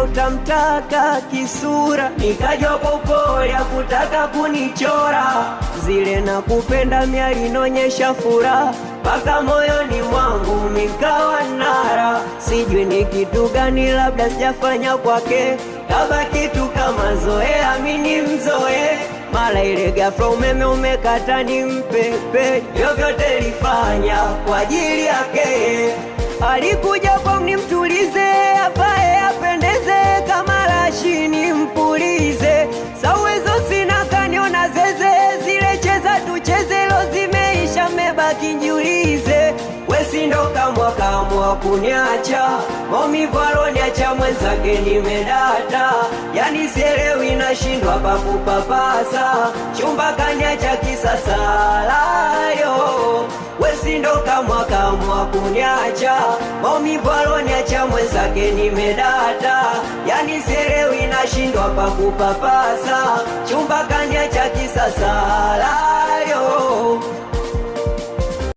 utamtaka kisura, nikaja kwa upole kutaka kunichora. Zile nakupenda mimi alinonyesha furaha, mpaka moyoni mwangu mikawa nara. Sijui ni kitu gani labda sijafanya kwake, kama kitu kama zoea mimi mzoe. Mara ile ghafla umeme umekata nimpepe, vyovyote lifanya kwa ajili yake. Alikuja kwa nimtulize, apae apendeze, kama rashi nimpulize. Sawezo sina kaniona zeze, zile cheza tucheze lo zimeisha mebaki njiulize. Wesi ndo kamwa kuniacha, maumivu aloniacha mwenzake nimedata. Yani sielewi nashindwa pa kupapasa, chumba kaniacha kisasa layo. Wesi ndo kamwa kuniacha, maumivu aloniacha mwenzake nimedata. Yani sielewi nashindwa pa kupapasa,